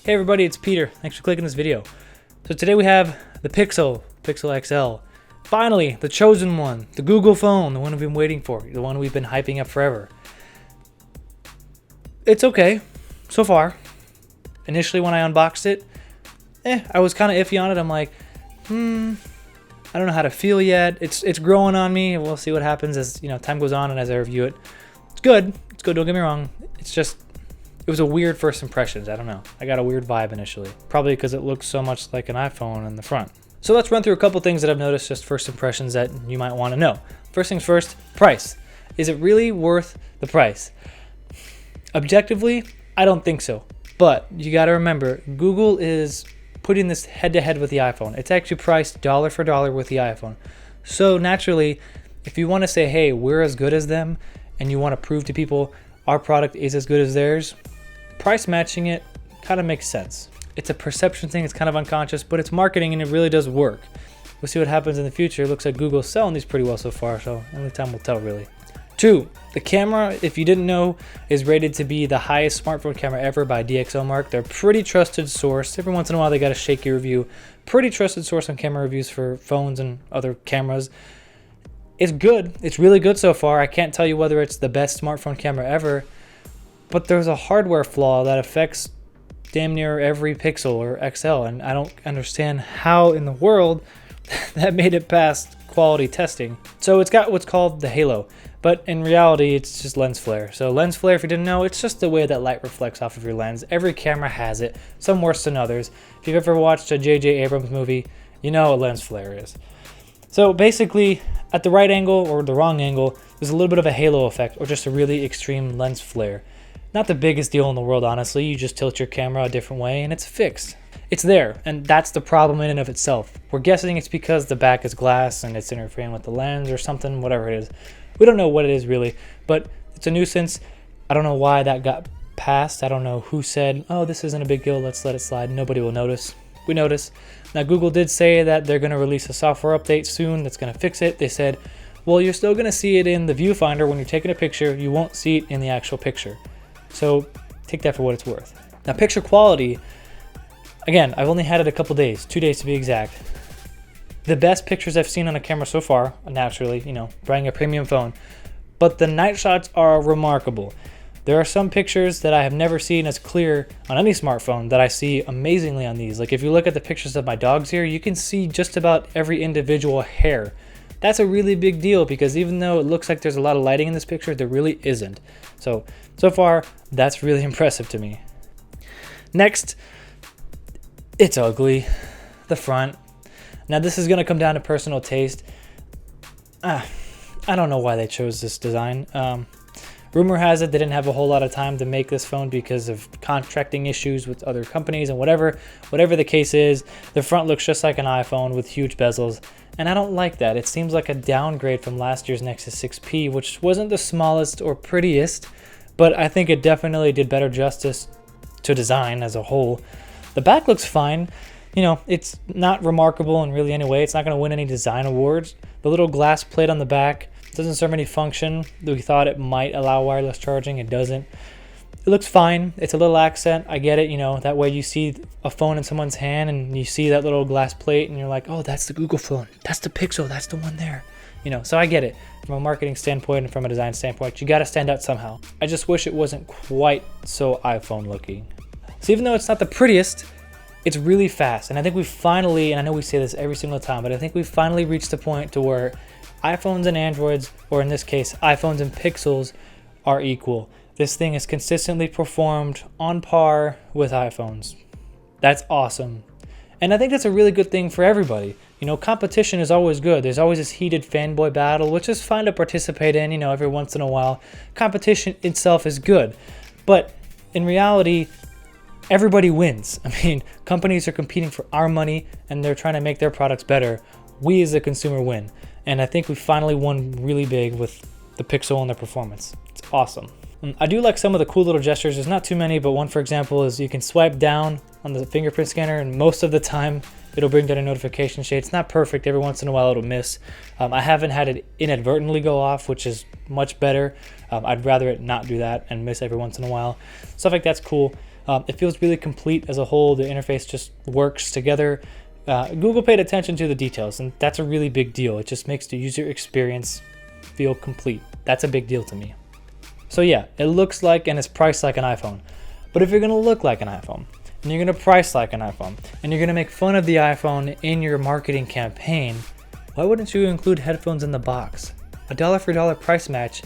Hey everybody, it's Peter. Thanks for clicking this video. So today we have the Pixel XL. Finally, the chosen one, the Google phone, the one we've been waiting for, the one we've been hyping up forever. It's okay, so far. Initially when I unboxed it, I was kind of iffy on it. I'm like, I don't know how to feel yet. It's growing on me. We'll see what happens as time goes on and as I review it. It's good, don't get me wrong. It was a weird first impressions. I don't know. I got a weird vibe initially. Probably because it looks so much like an iPhone in the front. So let's run through a couple things that I've noticed, just first impressions that you might want to know. First things first, price. Is it really worth the price? Objectively, I don't think so. But you got to remember, Google is putting this head-to-head with the iPhone. It's actually priced dollar for dollar with the iPhone. So naturally, if you want to say, hey, we're as good as them, and you want to prove to people our product is as good as theirs, price matching it kind of makes sense. It's a perception thing, it's kind of unconscious, but it's marketing and it really does work. We'll see what happens in the future. It looks like Google's selling these pretty well so far, so only time will tell really. 2, the camera, if you didn't know, is rated to be the highest smartphone camera ever by DxOMark. They're a pretty trusted source. Every once in a while they got a shaky review. Pretty trusted source on camera reviews for phones and other cameras. It's good. It's really good so far. I can't tell you whether it's the best smartphone camera ever, but there's a hardware flaw that affects damn near every Pixel or XL, and I don't understand how in the world that made it past quality testing. So it's got what's called the halo, but in reality it's just lens flare. So lens flare, if you didn't know, it's just the way that light reflects off of your lens. Every camera has it, some worse than others. If you've ever watched a J.J. Abrams movie, you know what lens flare is. So basically, at the right angle or the wrong angle, there's a little bit of a halo effect or just a really extreme lens flare. Not the biggest deal in the world, honestly. You just tilt your camera a different way and it's fixed. It's there, and that's the problem in and of itself. We're guessing it's because the back is glass and it's interfering with the lens or something, whatever it is. We don't know what it is really, but it's a nuisance. I don't know why that got passed. I don't know who said, oh, this isn't a big deal, let's let it slide. Nobody will notice. We notice. Now, Google did say that they're going to release a software update soon that's going to fix it. They said, well, you're still going to see it in the viewfinder when you're taking a picture. You won't see it in the actual picture. So take that for what it's worth. Now, picture quality, again, I've only had it a couple days, 2 days to be exact. The best pictures I've seen on a camera so far, naturally, buying a premium phone, but the night shots are remarkable. There are some pictures that I have never seen as clear on any smartphone that I see amazingly on these. Like if you look at the pictures of my dogs here, you can see just about every individual hair. That's a really big deal because even though it looks like there's a lot of lighting in this picture, there really isn't. So far, that's really impressive to me. Next, it's ugly. The front. Now this is going to come down to personal taste. I don't know why they chose this design. Rumor has it they didn't have a whole lot of time to make this phone because of contracting issues with other companies and whatever the case is, the front looks just like an iPhone with huge bezels, and I don't like that. It seems like a downgrade from last year's Nexus 6P, which wasn't the smallest or prettiest, but I think it definitely did better justice to design as a whole. The back looks fine. It's not remarkable in really any way. It's not going to win any design awards. The little glass plate on the back doesn't serve any function. We thought it might allow wireless charging. It doesn't. It looks fine. It's a little accent. I get it. That way you see a phone in someone's hand and you see that little glass plate and you're like, oh, that's the Google phone. That's the Pixel. That's the one there. So I get it. From a marketing standpoint and from a design standpoint, you got to stand out somehow. I just wish it wasn't quite so iPhone looking. So even though it's not the prettiest, it's really fast. And I think we finally, and I know we say this every single time, but I think we finally reached the point to where iPhones and Androids, or in this case, iPhones and Pixels, are equal. This thing has consistently performed on par with iPhones. That's awesome. And I think that's a really good thing for everybody. Competition is always good. There's always this heated fanboy battle, which is fine to participate in, every once in a while. Competition itself is good. But in reality, everybody wins. Companies are competing for our money and they're trying to make their products better. We as a consumer win. And I think we finally won really big with the Pixel and their performance. It's awesome. I do like some of the cool little gestures. There's not too many, but one, for example, is you can swipe down on the fingerprint scanner and most of the time it'll bring down a notification shade. It's not perfect. Every once in a while it'll miss. I haven't had it inadvertently go off, which is much better. I'd rather it not do that and miss every once in a while. Stuff like that's cool. It feels really complete as a whole. The interface just works together. Google paid attention to the details, and that's a really big deal. It just makes the user experience feel complete. That's a big deal to me. So yeah, it looks like and is priced like an iPhone. But if you're gonna look like an iPhone, and you're gonna price like an iPhone, and you're gonna make fun of the iPhone in your marketing campaign, why wouldn't you include headphones in the box? A dollar for dollar price match,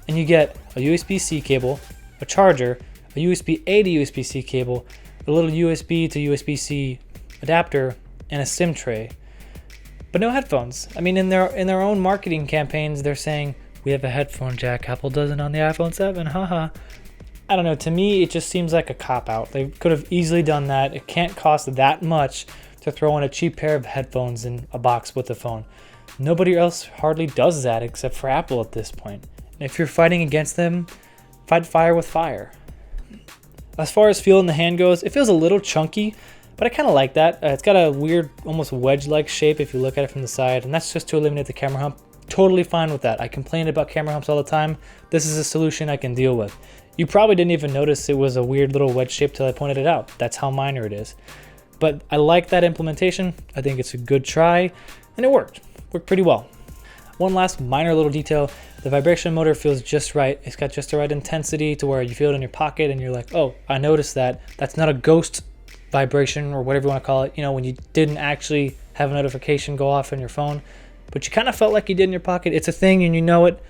and you get a USB-C cable, a charger, a USB-A to USB-C cable, a little USB to USB-C adapter, and a SIM tray. But no headphones. I mean, in their own marketing campaigns, they're saying, we have a headphone jack, Apple doesn't on the iPhone 7, haha. I don't know, to me, it just seems like a cop-out. They could have easily done that. It can't cost that much to throw in a cheap pair of headphones in a box with the phone. Nobody else hardly does that except for Apple at this point. And if you're fighting against them, fight fire with fire. As far as feel in the hand goes, it feels a little chunky, but I kind of like that. It's got a weird, almost wedge-like shape if you look at it from the side, and that's just to eliminate the camera hump. Totally fine with that. I complain about camera humps all the time. This is a solution I can deal with. You probably didn't even notice it was a weird little wedge shape till I pointed it out. That's how minor it is. But I like that implementation. I think it's a good try, and it worked. Worked pretty well. One last minor little detail. The vibration motor feels just right. It's got just the right intensity to where you feel it in your pocket and you're like, oh, I noticed that. That's not a ghost vibration or whatever you want to call it. You know, when you didn't actually have a notification go off on your phone, but you kind of felt like you did in your pocket. It's a thing and you know it.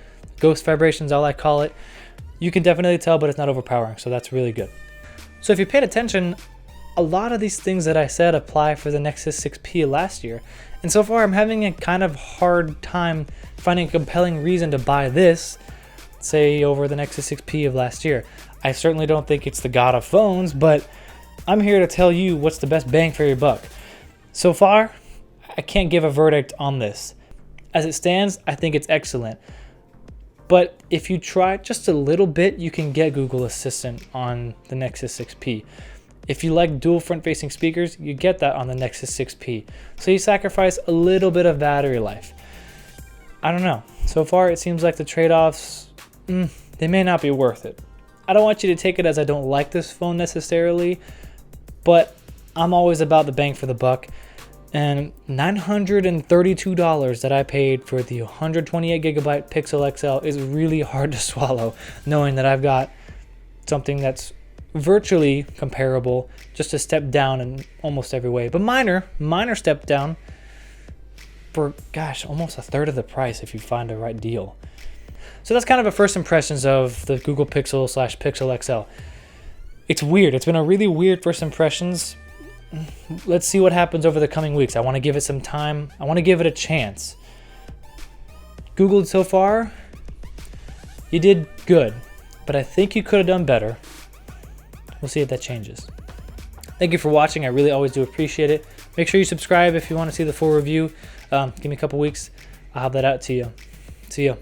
Ghost vibration's all I call it. You can definitely tell, but it's not overpowering, so that's really good. So if you paid attention, a lot of these things that I said apply for the Nexus 6P last year. And so far I'm having a kind of hard time finding a compelling reason to buy this, say over the Nexus 6P of last year. I certainly don't think it's the god of phones, but I'm here to tell you what's the best bang for your buck. So far, I can't give a verdict on this. As it stands, I think it's excellent. But if you try just a little bit, you can get Google Assistant on the Nexus 6P. If you like dual front-facing speakers, you get that on the Nexus 6P. So you sacrifice a little bit of battery life. I don't know. So far, it seems like the trade-offs, they may not be worth it. I don't want you to take it as I don't like this phone necessarily, but I'm always about the bang for the buck. And $932 that I paid for the 128GB Pixel XL is really hard to swallow, knowing that I've got something that's virtually comparable, just a step down in almost every way, but minor step down for, gosh, almost a third of the price if you find the right deal. So that's kind of a first impressions of the Google Pixel / Pixel XL. It's weird. It's been a really weird first impressions. Let's see what happens over the coming weeks. I want to give it some time. I want to give it a chance. Googled so far, you did good, but I think you could have done better. We'll see if that changes. Thank you for watching. I really always do appreciate it. Make sure you subscribe if you want to see the full review. Give me a couple weeks. I'll have that out to you. See ya.